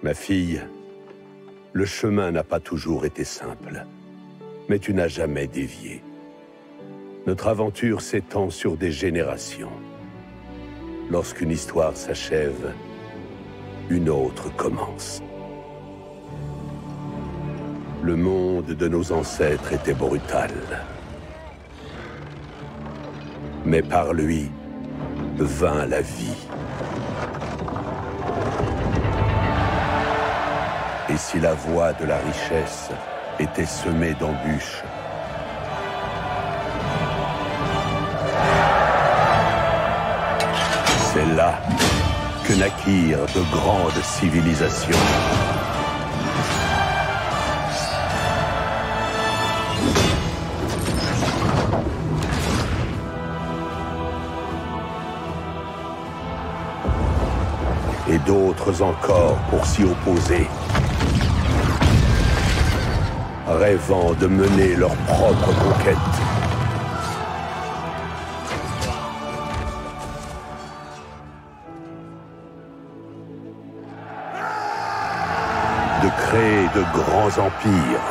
Ma fille, le chemin n'a pas toujours été simple, mais tu n'as jamais dévié. Notre aventure s'étend sur des générations. Lorsqu'une histoire s'achève, une autre commence. Le monde de nos ancêtres était brutal. Mais par lui vint la vie. Et si la voie de la richesse était semée d'embûches, c'est là que naquirent de grandes civilisations. Et d'autres encore pour s'y opposer, rêvant de mener leur propre conquête. De créer de grands empires,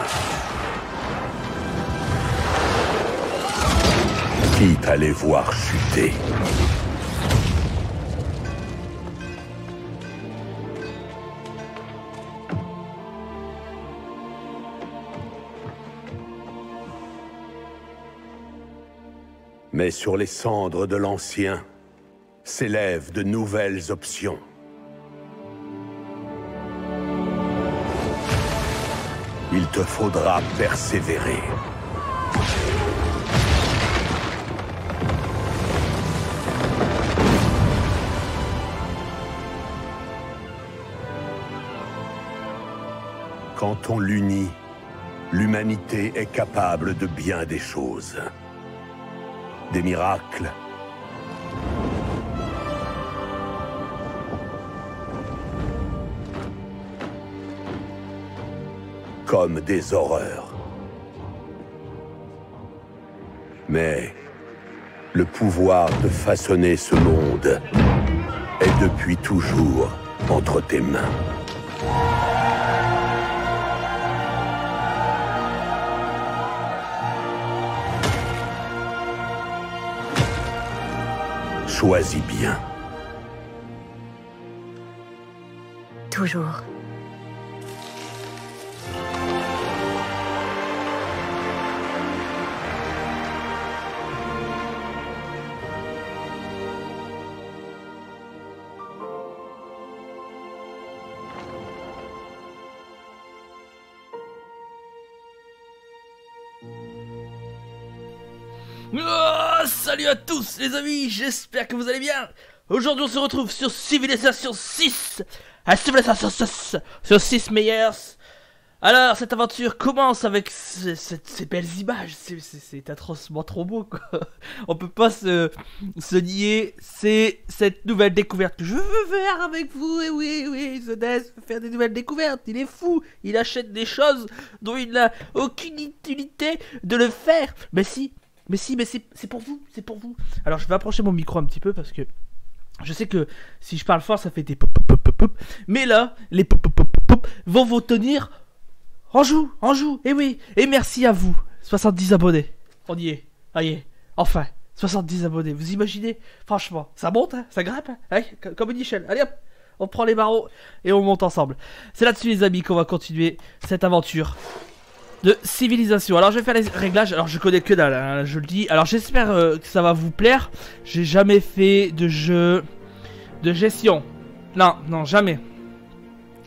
quitte à les voir chuter. Mais sur les cendres de l'ancien s'élèvent de nouvelles options. Il te faudra persévérer. Quand on l'unit, l'humanité est capable de bien des choses. Des miracles, comme des horreurs. Mais le pouvoir de façonner ce monde est depuis toujours entre tes mains. Choisis bien. Toujours. Oh, salut à tous les amis, j'espère que vous allez bien. Aujourd'hui on se retrouve sur Civilization 6. Civilization 6 sur 6 Mayors. Alors cette aventure commence avec ces belles images. C'est atrocement trop beau quoi. On peut pas se nier. C'est cette nouvelle découverte que je veux faire avec vous. Et oui, The Death veut faire des nouvelles découvertes. Il est fou, il achète des choses dont il n'a aucune utilité de le faire. Mais c'est pour vous, c'est pour vous. Alors je vais approcher mon micro un petit peu parce que je sais que si je parle fort ça fait des pop pop pop pop. Mais là, les pop pop pop pop vont vous tenir en joue, et oui. Et merci à vous, 70 abonnés. On y est, enfin, 70 abonnés. Vous imaginez? Franchement, ça monte, hein, ça grimpe, hein, ouais, comme une échelle. Allez hop, on prend les barreaux et on monte ensemble. C'est là-dessus les amis qu'on va continuer cette aventure de civilisation. Alors je vais faire les réglages. Alors je connais que dalle, hein, je le dis. Alors j'espère que ça va vous plaire. J'ai jamais fait de jeu de gestion. Non, jamais.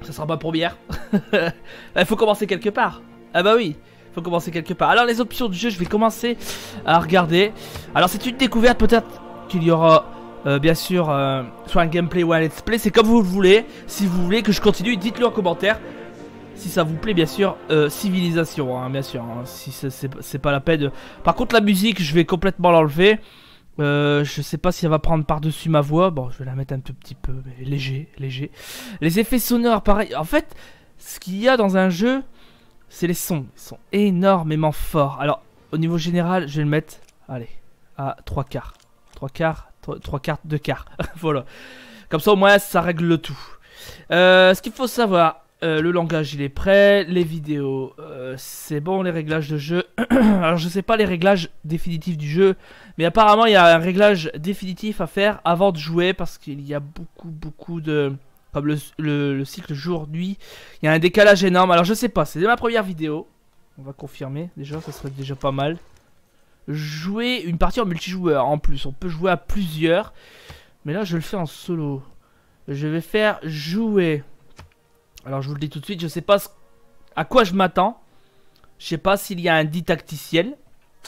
Ça sera ma première. Il faut commencer quelque part. Ah bah oui, faut commencer quelque part. Alors les options du jeu, je vais commencer à regarder. Alors c'est une découverte, peut-être qu'il y aura bien sûr soit un gameplay ou un let's play. C'est comme vous le voulez. Si vous voulez que je continue, dites-le en commentaire. Si ça vous plaît, bien sûr, civilisation, hein, bien sûr, hein, si c'est pas la peine. Par contre, la musique, je vais complètement l'enlever. Je sais pas si elle va prendre par-dessus ma voix. Bon, je vais la mettre un tout petit peu, mais léger. Les effets sonores, pareil. En fait, ce qu'il y a dans un jeu, c'est les sons. Ils sont énormément forts. Alors, au niveau général, je vais le mettre, allez, à 3 quarts. 3 quarts, 2 quarts. Voilà. Comme ça, au moins, ça règle le tout. Ce qu'il faut savoir, le langage il est prêt, les vidéos c'est bon, les réglages de jeu. Alors je sais pas les réglages définitifs du jeu, mais apparemment il y a un réglage définitif à faire avant de jouer parce qu'il y a beaucoup de... Comme le cycle jour-nuit, il y a un décalage énorme. Alors je sais pas, c'est ma première vidéo. On va confirmer, déjà ça serait déjà pas mal. Jouer une partie en multijoueur en plus, on peut jouer à plusieurs. Mais là je le fais en solo. Je vais faire jouer. Alors je vous le dis tout de suite, je sais pas à quoi je m'attends. Je sais pas s'il y a un didacticiel.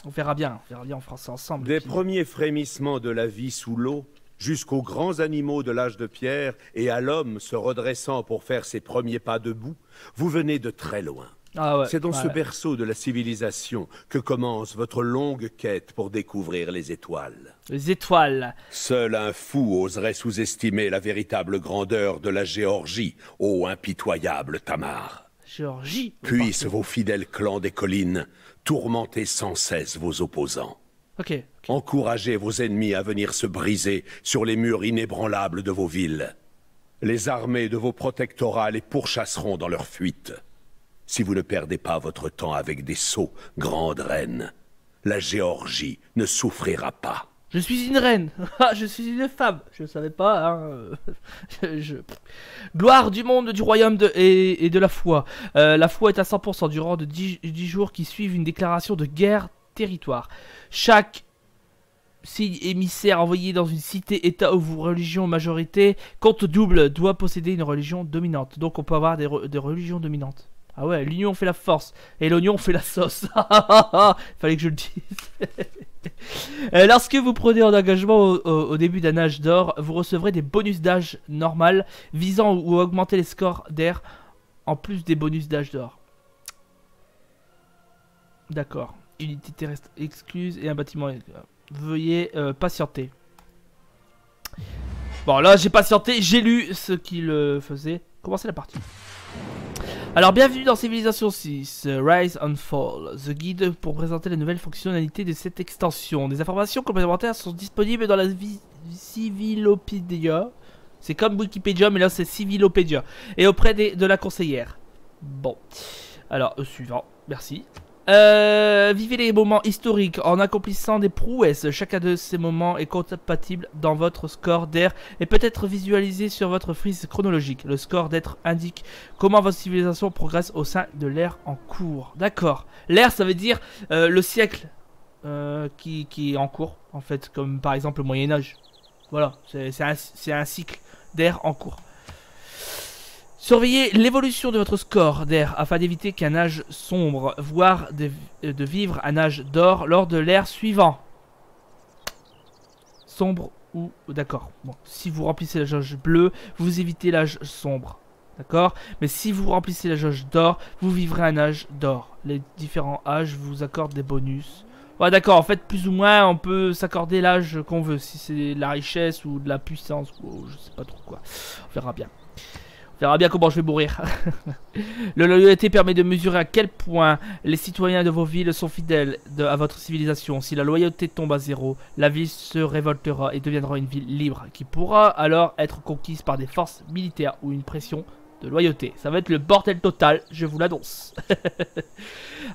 On verra bien, on fera ça ensemble. Des premiers frémissements de la vie sous l'eau, jusqu'aux grands animaux de l'âge de pierre, et à l'homme se redressant pour faire ses premiers pas debout, vous venez de très loin. Ah ouais, c'est dans ce berceau de la civilisation que commence votre longue quête pour découvrir les étoiles. Les étoiles. Seul un fou oserait sous-estimer la véritable grandeur de la Géorgie, ô impitoyable Tamar. Géorgie. Puissent vos fidèles clans des collines tourmenter sans cesse vos opposants. Ok. Encouragez vos ennemis à venir se briser sur les murs inébranlables de vos villes. Les armées de vos protectorats les pourchasseront dans leur fuite. Si vous ne perdez pas votre temps avec des sots, grande reine, la Géorgie ne souffrira pas. Je suis une reine. Je suis une femme. Je ne savais pas. Hein. Gloire du monde, du royaume et de la foi. La foi est à 100% durant de 10 jours qui suivent une déclaration de guerre territoire. Chaque signe émissaire envoyé dans une cité, état ou religion majorité, compte double, doit posséder une religion dominante. Donc on peut avoir des religions dominantes. Ah ouais, l'union fait la force et l'oignon fait la sauce. Fallait que je le dise. Lorsque vous prenez un engagement au début d'un âge d'or, vous recevrez des bonus d'âge normal visant ou augmenter les scores d'air en plus des bonus d'âge d'or. D'accord. Unité terrestre excluse et un bâtiment. Veuillez patienter. Bon, là j'ai patienté, j'ai lu ce qu'il faisait. Commencez la partie. Alors bienvenue dans Civilization 6, Rise and Fall, the guide pour présenter les nouvelles fonctionnalités de cette extension. Des informations complémentaires sont disponibles dans la Civilopédia. C'est comme Wikipédia mais là c'est Civilopédia. Et auprès de la conseillère. Bon, alors suivant, merci. Vivez les moments historiques en accomplissant des prouesses. Chacun de ces moments est compatible dans votre score d'air et peut être visualisé sur votre frise chronologique. Le score d'être indique comment votre civilisation progresse au sein de l'ère en cours. D'accord. L'ère ça veut dire le siècle qui est en cours en fait, comme par exemple le Moyen-Âge. Voilà, c'est un cycle d'ère en cours. Surveillez l'évolution de votre score d'air afin d'éviter qu'un âge sombre, voire de vivre un âge d'or lors de l'ère suivant. Sombre ou... D'accord. Bon, si vous remplissez la jauge bleue, vous évitez l'âge sombre. D'accord. Mais si vous remplissez la jauge d'or, vous vivrez un âge d'or. Les différents âges vous accordent des bonus. Ouais, d'accord. En fait, plus ou moins, on peut s'accorder l'âge qu'on veut. Si c'est de la richesse ou de la puissance ou je sais pas trop quoi. On verra bien. On verra bien comment je vais mourir. La loyauté permet de mesurer à quel point les citoyens de vos villes sont fidèles à votre civilisation. Si la loyauté tombe à 0, la ville se révoltera et deviendra une ville libre, qui pourra alors être conquise par des forces militaires ou une pression de loyauté. Ça va être le bordel total, je vous l'annonce.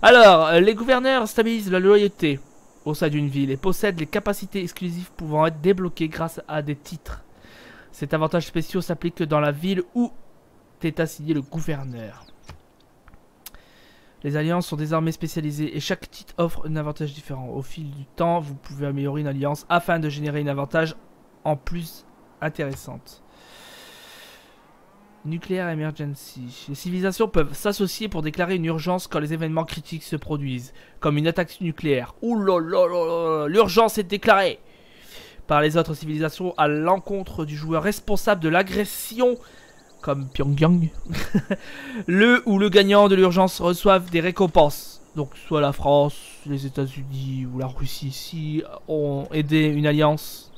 Alors, les gouverneurs stabilisent la loyauté au sein d'une ville et possèdent les capacités exclusives pouvant être débloquées grâce à des titres. Cet avantage spécial s'applique dans la ville où est assigné le gouverneur. Les alliances sont désormais spécialisées et chaque titre offre un avantage différent. Au fil du temps, vous pouvez améliorer une alliance afin de générer un avantage en plus intéressante. Nuclear Emergency. Les civilisations peuvent s'associer pour déclarer une urgence quand les événements critiques se produisent, comme une attaque nucléaire. Ouh là là là, l'urgence est déclarée par les autres civilisations à l'encontre du joueur responsable de l'agression, comme Pyongyang. Le ou le gagnant de l'urgence reçoivent des récompenses. Donc soit la France, les États-Unis ou la Russie ici ont aidé une alliance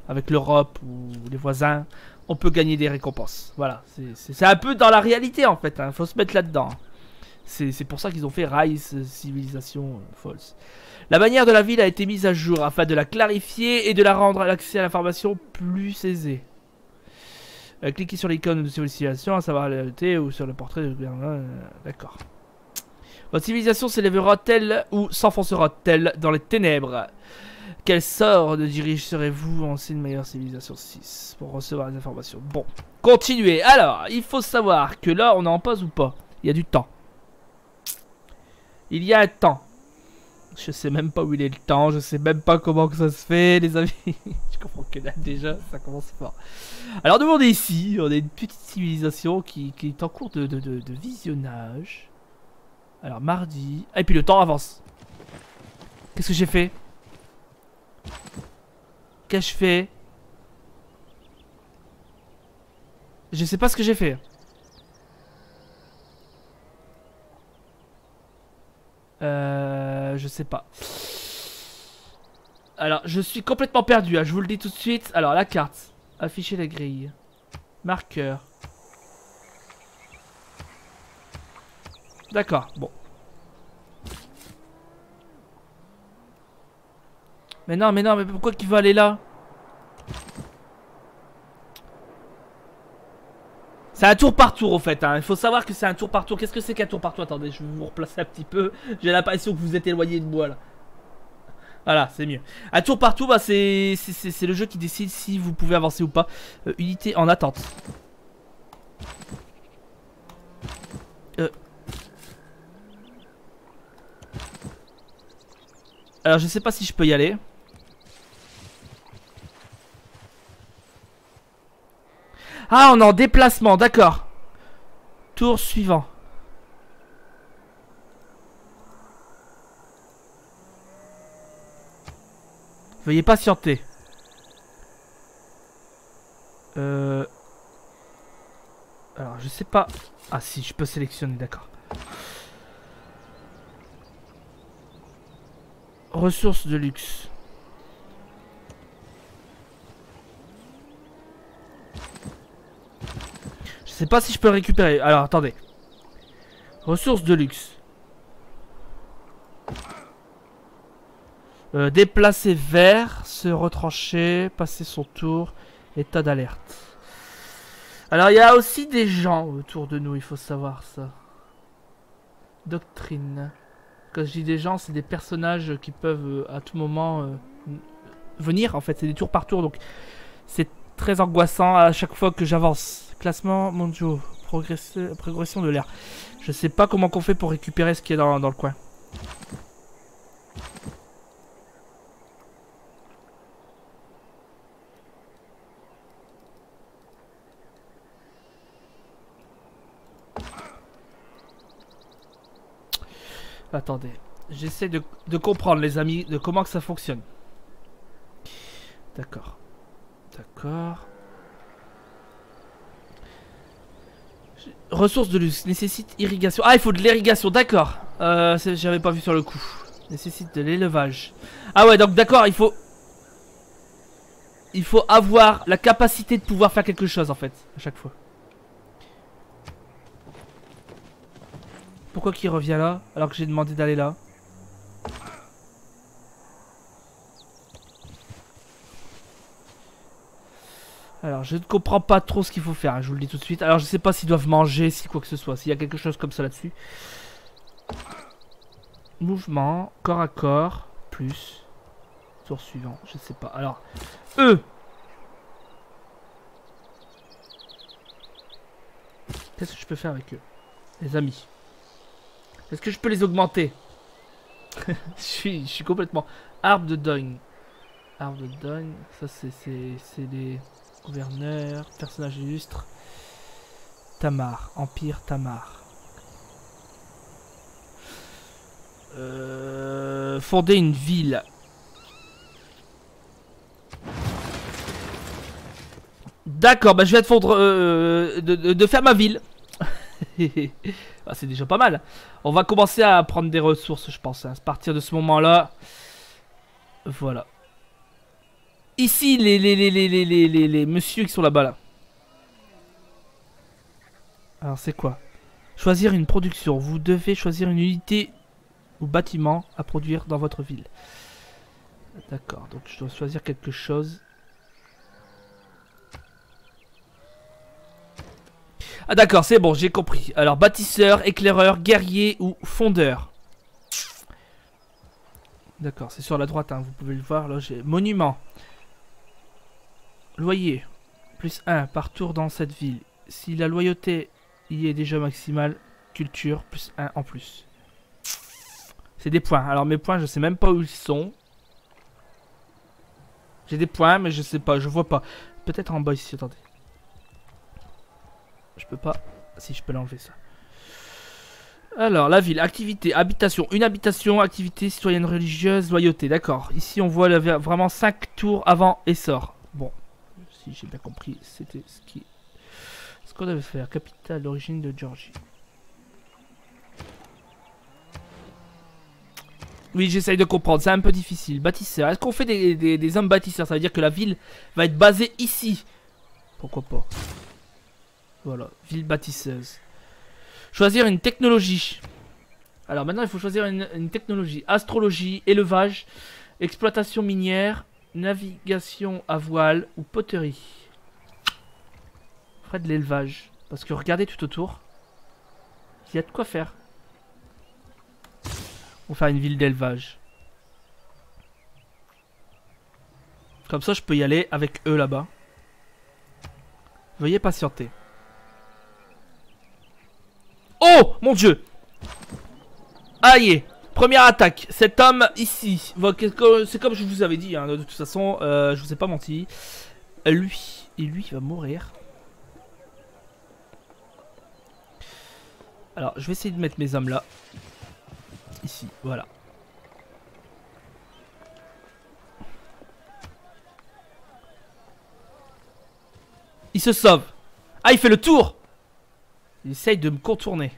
avec l'Europe ou les voisins. On peut gagner des récompenses. Voilà, c'est un peu dans la réalité en fait. Faut se mettre là-dedans. C'est pour ça qu'ils ont fait Rise Civilization False. La bannière de la ville a été mise à jour afin de la clarifier et de la rendre l'accès à l'information plus aisé. Cliquez sur l'icône de civilisation, à savoir la réalité ou sur le portrait de gouvernement. D'accord. Votre civilisation s'élèvera-t-elle ou s'enfoncera-t-elle dans les ténèbres? Quel sort de dirigerez-vous en une meilleure civilisation 6 pour recevoir les informations? Bon, continuez. Alors, il faut savoir que là, on est en pause ou pas? Il y a du temps. Il y a un temps. Je sais même pas où il est le temps. Je sais même pas comment que ça se fait, les amis. Je comprends que là, déjà, ça commence fort. Alors, nous, on est ici. On est une petite civilisation qui est en cours de visionnage. Alors, mardi. Ah, et puis le temps avance. Qu'est-ce que j'ai fait? Qu'est-ce que je fais? Je sais pas ce que j'ai fait. Je sais pas. Alors, je suis complètement perdu, hein, je vous le dis tout de suite. Alors, la carte. Afficher la grille. Marqueur. D'accord, bon. Mais non, mais pourquoi qu'il veut aller là? C'est un tour par tour au fait, hein. Il faut savoir que c'est un tour par tour. Qu'est-ce que c'est qu'un tour par tour? Attendez, je vais vous replacer un petit peu. J'ai l'impression que vous êtes éloigné de moi là. Voilà, c'est mieux. Un tour par tour, bah, c'est le jeu qui décide si vous pouvez avancer ou pas. Unité en attente. Alors je sais pas si je peux y aller. Ah, on est en déplacement, d'accord. Tour suivant. Veuillez patienter. Alors, je sais pas. Ah si, je peux sélectionner, d'accord. Ressources de luxe. Je sais pas si je peux récupérer. Alors, attendez. Ressources de luxe. Déplacer vers, se retrancher, passer son tour, état d'alerte. Alors il y a aussi des gens autour de nous, il faut savoir ça. Doctrine. Quand je dis des gens, c'est des personnages qui peuvent à tout moment venir. En fait, c'est des tours par tour, donc c'est très angoissant à chaque fois que j'avance. Classement mondiaux, progression de l'air. Je sais pas comment qu'on fait pour récupérer ce qui est dans le coin. Attendez, j'essaie de comprendre les amis, de comment que ça fonctionne. D'accord. D'accord. Ressources de luxe, nécessite irrigation. Ah, il faut de l'irrigation, d'accord. J'avais pas vu sur le coup. Nécessite de l'élevage. Ah ouais, donc d'accord, il faut avoir la capacité de pouvoir faire quelque chose en fait, à chaque fois. Pourquoi qu'il revient là, alors que j'ai demandé d'aller là? Alors, je ne comprends pas trop ce qu'il faut faire, hein, je vous le dis tout de suite. Alors, je sais pas s'ils doivent manger, si quoi que ce soit, s'il y a quelque chose comme ça là-dessus. Mouvement, corps à corps, plus. Tour suivant, je sais pas. Alors, eux. Qu'est-ce que je peux faire avec eux? Les amis. Est-ce que je peux les augmenter? je suis complètement... Arbre de Dogne. Arbre de Dogne. Ça, c'est les gouverneurs, personnages illustres. Tamar. Empire Tamar. Fonder une ville. D'accord, bah je vais te fondre... de faire ma ville. Ah, c'est déjà pas mal. On va commencer à prendre des ressources, je pense. Hein. À partir de ce moment-là. Voilà. Ici, les messieurs qui sont là-bas, là. Alors, c'est quoi? Choisir une production. Vous devez choisir une unité ou bâtiment à produire dans votre ville. D'accord, donc je dois choisir quelque chose. Ah d'accord, c'est bon, j'ai compris. Alors, bâtisseur, éclaireur, guerrier ou fondeur. D'accord, c'est sur la droite, hein, vous pouvez le voir. Là, j'ai monument. Loyer. Plus 1 par tour dans cette ville. Si la loyauté y est déjà maximale, culture, plus 1 en plus. C'est des points. Alors, mes points, je sais même pas où ils sont. J'ai des points, mais je sais pas, je vois pas. Peut-être en bas ici, attendez. Je peux pas. Si, je peux l'enlever ça. Alors, la ville, activité, habitation. Une habitation, activité, citoyenne religieuse, loyauté. D'accord. Ici, on voit vraiment 5 tours avant et sort. Bon. Si j'ai bien compris, c'était ce qu'on devait faire. Capitale d'origine de Géorgie. Oui, j'essaye de comprendre. C'est un peu difficile. Bâtisseur. Est-ce qu'on fait des hommes bâtisseurs? Ça veut dire que la ville va être basée ici. Pourquoi pas? Voilà. Ville bâtisseuse. Choisir une technologie. Alors maintenant, il faut choisir une technologie. Astrologie, élevage, exploitation minière, navigation à voile ou poterie. On ferait de l'élevage. Parce que regardez tout autour. Il y a de quoi faire. On va faire une ville d'élevage. Comme ça, je peux y aller avec eux là-bas. Veuillez patienter. Oh mon dieu! Aïe! Première attaque. Cet homme ici. C'est comme je vous avais dit. Hein, de toute façon, je vous ai pas menti. Lui. Et lui, il va mourir. Alors, je vais essayer de mettre mes hommes là. Ici, voilà. Il se sauve. Ah, il fait le tour. Il essaye de me contourner.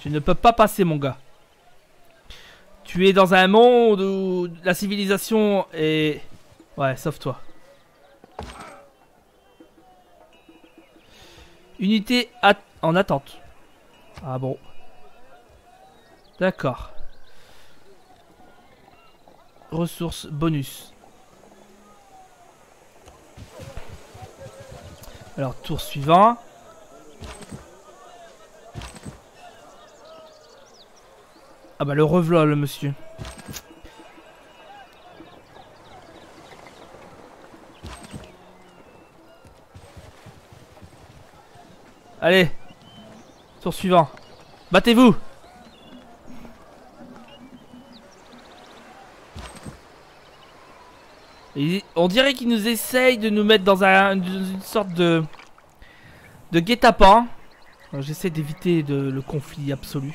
Tu ne peux pas passer, mon gars. Tu es dans un monde où la civilisation est... Ouais, sauve-toi. Unité en attente. Ah bon. D'accord. Ressources bonus. Alors, tour suivant. Ah bah le revoilà le monsieur. Allez. Tour suivant. Battez-vous. On dirait qu'il nous essaye de nous mettre dans une sorte de guet-apens. J'essaie d'éviter le conflit absolu.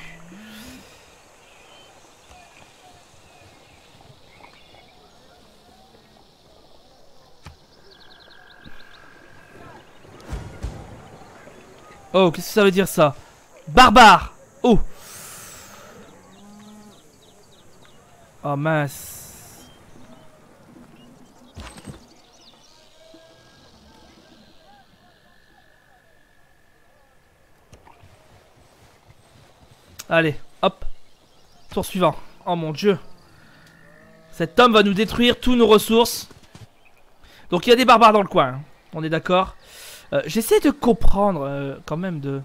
Oh, qu'est-ce que ça veut dire ça? Barbare! Oh! Oh mince. Allez, hop. Tour suivant. Oh mon dieu. Cet homme va nous détruire tous nos ressources. Donc il y a des barbares dans le coin. Hein. On est d'accord. J'essaie de comprendre quand même de...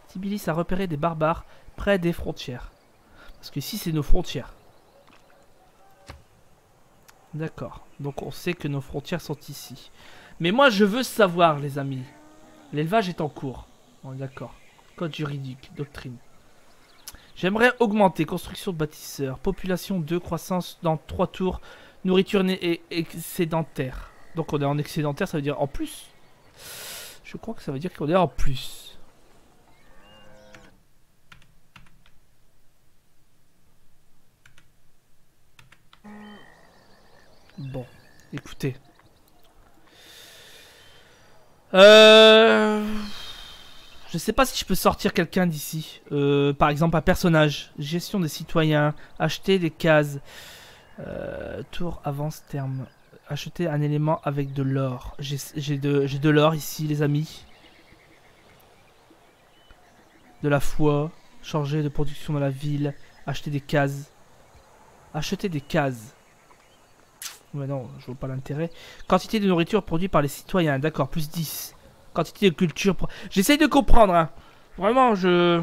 Tbilisi a repéré des barbares près des frontières. Parce que ici c'est nos frontières. D'accord. Donc on sait que nos frontières sont ici. Mais moi je veux savoir les amis. L'élevage est en cours. On est d'accord. Code juridique, doctrine. J'aimerais augmenter construction de bâtisseurs. Population 2, croissance dans 3 tours. Nourriture et excédentaire. Donc on est en excédentaire, ça veut dire en plus. Je crois que ça veut dire qu'on est en plus. Bon, écoutez. Je sais pas si je peux sortir quelqu'un d'ici. Par exemple un personnage. Gestion des citoyens. Acheter des cases. Tour avance terme. Acheter un élément avec de l'or. J'ai de l'or ici les amis. De la foi. Changer de production dans la ville. Acheter des cases. Acheter des cases. Mais non, je vois pas l'intérêt. Quantité de nourriture produite par les citoyens. D'accord, plus 10. Quantité de culture. J'essaye de comprendre. Hein. Vraiment, je...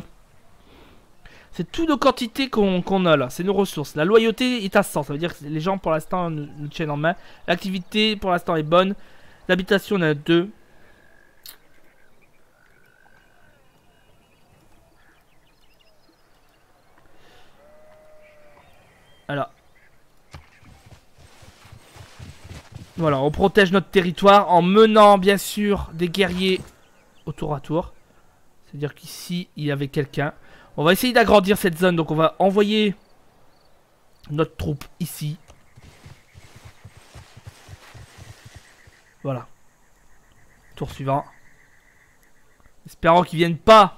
C'est tout nos quantités qu'on a là. C'est nos ressources. La loyauté est à 100. Ça veut dire que les gens, pour l'instant, nous tiennent en main. L'activité, pour l'instant, est bonne. L'habitation, on a 2. Alors. Voilà, on protège notre territoire en menant, bien sûr, des guerriers au tour à tour. C'est-à-dire qu'ici, il y avait quelqu'un. On va essayer d'agrandir cette zone. Donc, on va envoyer notre troupe ici. Voilà. Tour suivant. Espérons qu'ils viennent pas.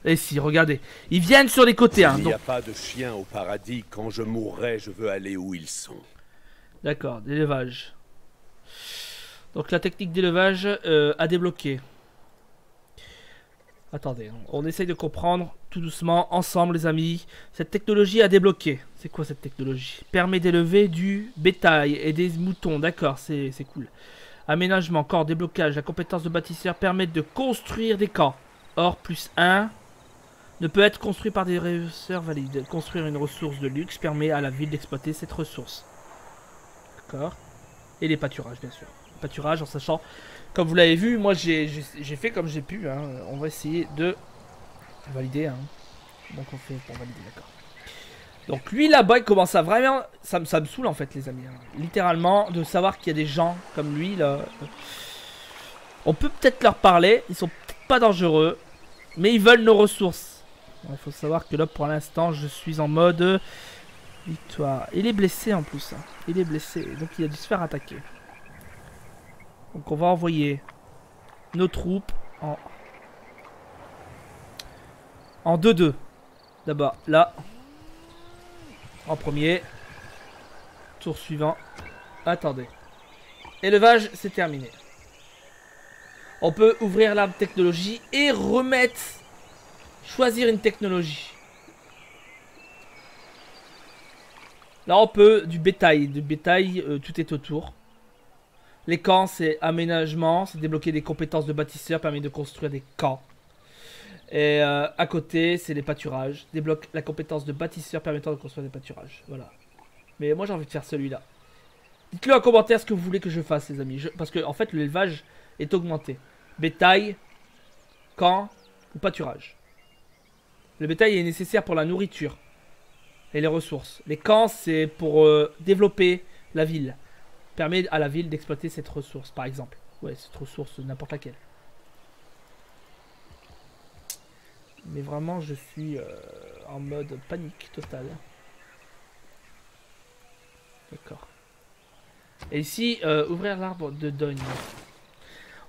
Et si, regardez. Ils viennent sur les côtés. Hein, il n'y a pas de chien au paradis. Quand je mourrai, je veux aller où ils sont. D'accord, d'élevage. Donc la technique d'élevage à débloquer. Attendez, on essaye de comprendre tout doucement, ensemble les amis. Cette technologie à débloquer. C'est quoi cette technologie? Permet d'élever du bétail et des moutons, d'accord, c'est cool. Aménagement, corps, déblocage, la compétence de bâtisseur permet de construire des camps. Or, plus 1 ne peut être construit par des réusseurs valides. Construire une ressource de luxe permet à la ville d'exploiter cette ressource. D'accord. Et les pâturages, bien sûr. Pâturage en sachant, comme vous l'avez vu, moi j'ai fait comme j'ai pu. Hein. On va essayer de valider. Hein. Donc on fait pour valider, d'accord. Donc lui là-bas, il commence à vraiment... Ça me saoule en fait les amis. Hein. Littéralement, de savoir qu'il y a des gens comme lui là. On peut peut-être leur parler. Ils sont peut-être pas dangereux. Mais ils veulent nos ressources. Il faut savoir que là pour l'instant, je suis en mode victoire. Il est blessé en plus. Hein. Il est blessé. Donc il a dû se faire attaquer. Donc on va envoyer nos troupes en 2-2. D'abord là. En premier. Tour suivant. Attendez. Élevage, c'est terminé. On peut ouvrir l'arbre technologie et remettre. Choisir une technologie. Là on peut du bétail. Du bétail, tout est autour. Les camps, c'est aménagement, c'est débloquer des compétences de bâtisseur, permet de construire des camps. Et à côté, c'est les pâturages. Débloque la compétence de bâtisseur permettant de construire des pâturages. Voilà. Mais moi, j'ai envie de faire celui-là. Dites-le en commentaire ce que vous voulez que je fasse, les amis. Parce que, en fait, l'élevage est augmenté. Bétail, camp ou pâturage. Le bétail est nécessaire pour la nourriture et les ressources. Les camps, c'est pour développer la ville. Permet à la ville d'exploiter cette ressource, par exemple. Ouais, cette ressource, n'importe laquelle. Mais vraiment, je suis en mode panique totale. D'accord. Et ici, ouvrir l'arbre de Doyne.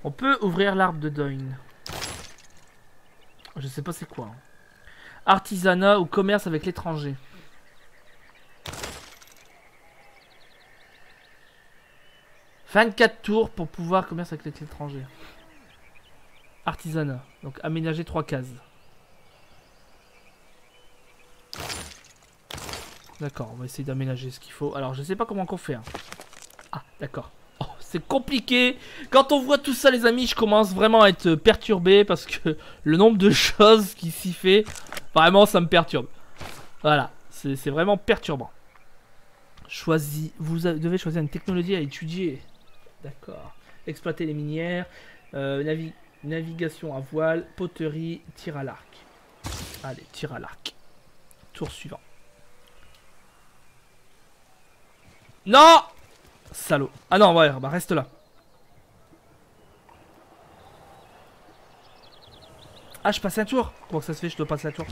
On peut ouvrir l'arbre de Doyne. Je sais pas c'est quoi. Hein. Artisanat ou commerce avec l'étranger. « 24 tours pour pouvoir commercer avec l'étranger. » Artisanat. Donc aménager 3 cases. D'accord, on va essayer d'aménager ce qu'il faut. Alors je sais pas comment on fait. Hein. Ah, d'accord. Oh, c'est compliqué. Quand on voit tout ça les amis, je commence vraiment à être perturbé. Parce que le nombre de choses qui s'y fait, vraiment ça me perturbe. Voilà, c'est vraiment perturbant. Vous devez choisir une technologie à étudier. D'accord. Exploiter les minières, navigation à voile, poterie, tir à l'arc. Allez, tir à l'arc. Tour suivant. Non! Salaud. Ah non, ouais, bah reste là. Ah, je passe un tour? Comment que ça se fait, je dois passer un tour?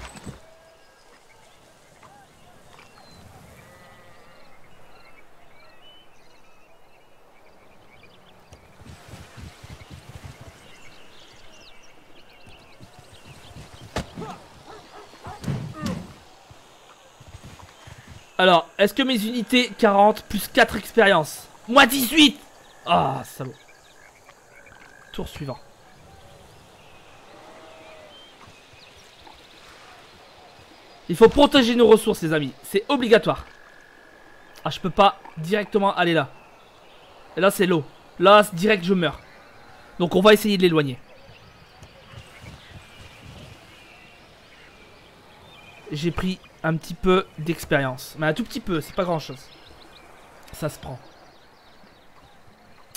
Alors, est-ce que mes unités 40 plus 4 expériences? Moi 18! Ah, salaud. Tour suivant. Il faut protéger nos ressources, les amis. C'est obligatoire. Ah, je peux pas directement aller là. Et là, c'est l'eau. Là, direct, je meurs. Donc, on va essayer de l'éloigner. J'ai pris un petit peu d'expérience. Mais un tout petit peu, c'est pas grand chose. Ça se prend.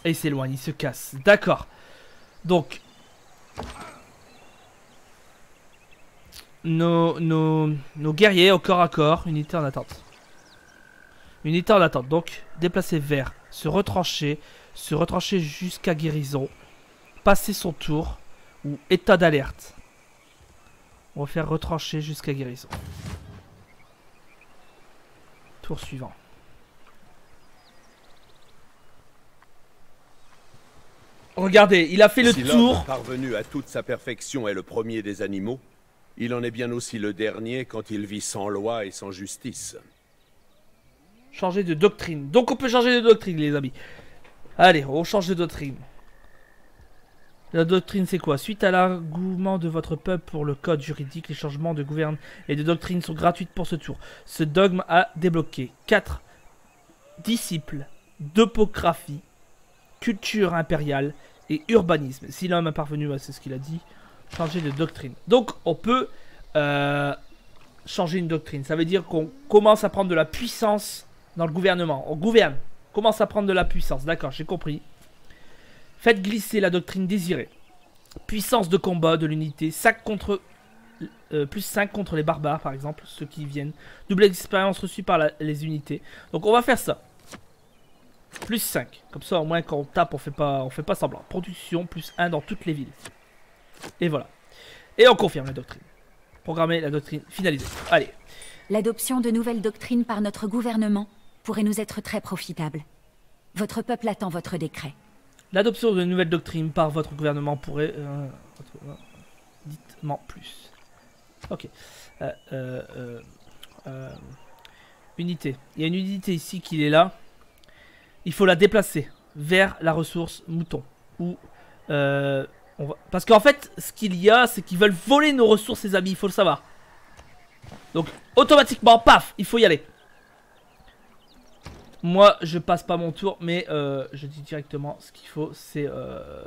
Et il s'éloigne, il se casse. D'accord. Donc. Nos guerriers au corps à corps. Unité en attente. Unité en attente. Donc, déplacer vers. Se retrancher. Se retrancher jusqu'à guérison. Passer son tour. Ou état d'alerte. On va faire retrancher jusqu'à guérison. Tour suivant. Regardez, il a fait le si tour. l'homme parvenu à toute sa perfection est le premier des animaux, il en est bien aussi le dernier quand il vit sans loi et sans justice. Changer de doctrine. Donc on peut changer de doctrine, les amis. Allez, on change de doctrine. La doctrine, c'est quoi? Suite à l'argument de votre peuple pour le code juridique, les changements de gouverne et de doctrine sont gratuits pour ce tour. Ce dogme a débloqué 4 disciples d'opographie, culture impériale et urbanisme. Si l'homme est parvenu, c'est ce qu'il a dit, changer de doctrine. Donc, on peut changer une doctrine. Ça veut dire qu'on commence à prendre de la puissance dans le gouvernement. On gouverne, on commence à prendre de la puissance. D'accord, j'ai compris. Faites glisser la doctrine désirée. Puissance de combat de l'unité. Plus 5 contre les barbares, par exemple, ceux qui viennent. Double expérience reçue par les unités. Donc on va faire ça. Plus 5. Comme ça, au moins, quand on tape, on fait pas semblant. Production, plus 1 dans toutes les villes. Et voilà. Et on confirme la doctrine. Programmer la doctrine finalisée. Allez. L'adoption de nouvelles doctrines par notre gouvernement pourrait nous être très profitable. Votre peuple attend votre décret. L'adoption de nouvelles doctrines par votre gouvernement pourrait... Dites-moi plus. Ok. Unité. Il y a une unité ici qui est là. Il faut la déplacer vers la ressource mouton. Ou... Parce qu'en fait, ce qu'il y a, c'est qu'ils veulent voler nos ressources, les amis. Il faut le savoir. Donc, automatiquement, paf, il faut y aller. Moi, je passe pas mon tour, mais je dis directement ce qu'il faut, c'est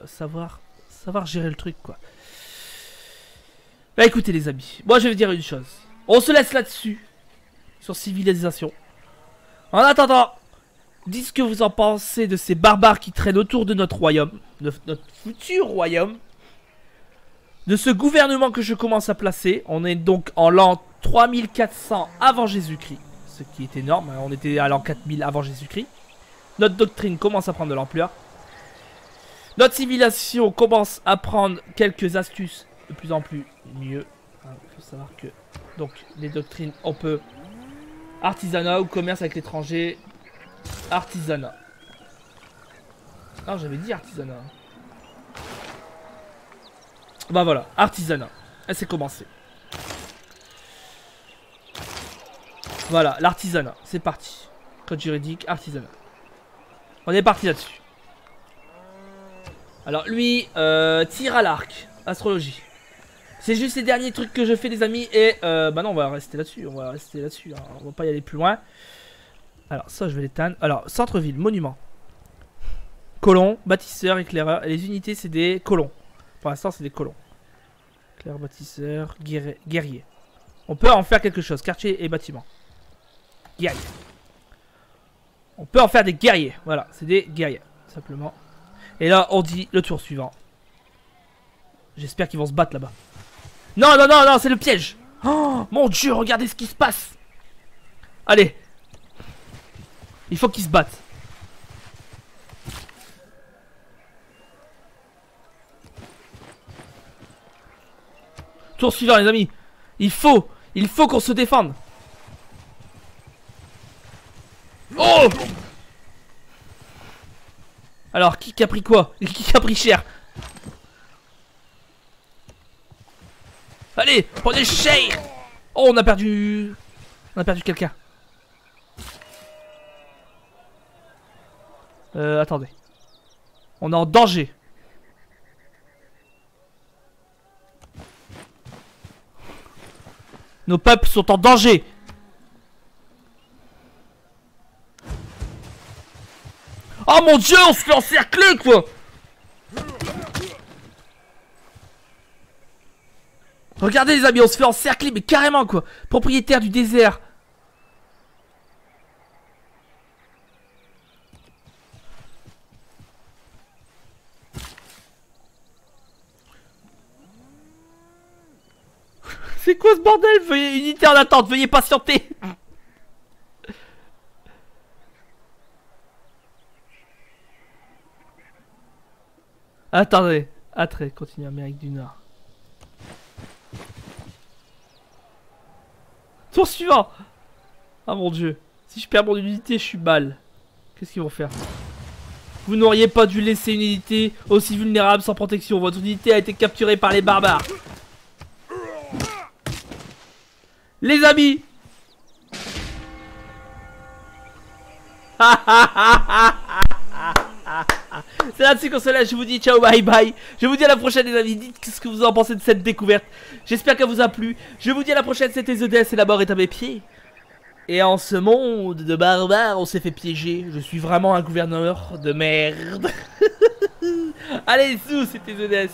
savoir gérer le truc, quoi. Bah écoutez, les amis, moi je vais vous dire une chose. On se laisse là-dessus, sur civilisation. En attendant, dites ce que vous en pensez de ces barbares qui traînent autour de notre royaume, de notre futur royaume, de ce gouvernement que je commence à placer. On est donc en l'an 3400 avant Jésus-Christ. Ce qui est énorme, on était à l'an 4000 avant Jésus-Christ. Notre doctrine commence à prendre de l'ampleur. Notre civilisation commence à prendre quelques astuces de plus en plus mieux. Il faut savoir que, donc, les doctrines, on peut artisanat ou commerce avec l'étranger. Artisanat. Non, j'avais dit artisanat. Bah voilà, artisanat. Et c'est commencé. Voilà, l'artisanat, c'est parti. Code juridique, artisanat. On est parti là-dessus. Alors lui, tir à l'arc, astrologie. C'est juste les derniers trucs que je fais, les amis. Et bah non, on va rester là-dessus. On va rester là-dessus. Hein. On va pas y aller plus loin. Alors ça, je vais l'éteindre. Alors, centre-ville, monument. Colons, bâtisseurs, éclaireurs. Et les unités, c'est des colons. Pour l'instant, c'est des colons. Éclaireurs, bâtisseurs, guerriers. On peut en faire quelque chose. Quartier et bâtiment. Guerriers. On peut en faire des guerriers. Voilà, c'est des guerriers, simplement. Et là, on dit le tour suivant. J'espère qu'ils vont se battre là-bas. Non, non, non, non, c'est le piège. Oh, mon Dieu, regardez ce qui se passe. Allez. Il faut qu'ils se battent. Tour suivant, les amis. Il faut qu'on se défende. Oh! Alors, qui a pris quoi? Qui a pris cher? Allez, prenez cher! Oh, on a perdu quelqu'un. Attendez. On est en danger. Nos peuples sont en danger. Oh mon dieu, on se fait encercler quoi. Regardez les amis, on se fait encercler, mais carrément quoi. Propriétaire du désert. C'est quoi ce bordel? Veuillez unité en attente, veuillez patienter. Attendez, attrait, continue Amérique du Nord. Tour suivant. Ah mon dieu. Si je perds mon unité, je suis mal. Qu'est-ce qu'ils vont faire? Vous n'auriez pas dû laisser une unité aussi vulnérable sans protection. Votre unité a été capturée par les barbares. Les amis. C'est là-dessus qu'on se laisse, je vous dis ciao, bye bye. Je vous dis à la prochaine les amis, dites ce que vous en pensez de cette découverte. J'espère qu'elle vous a plu. Je vous dis à la prochaine, c'était The Death et la mort est à mes pieds. Et en ce monde de barbares, on s'est fait piéger. Je suis vraiment un gouverneur de merde. Allez, sous, c'était The Death.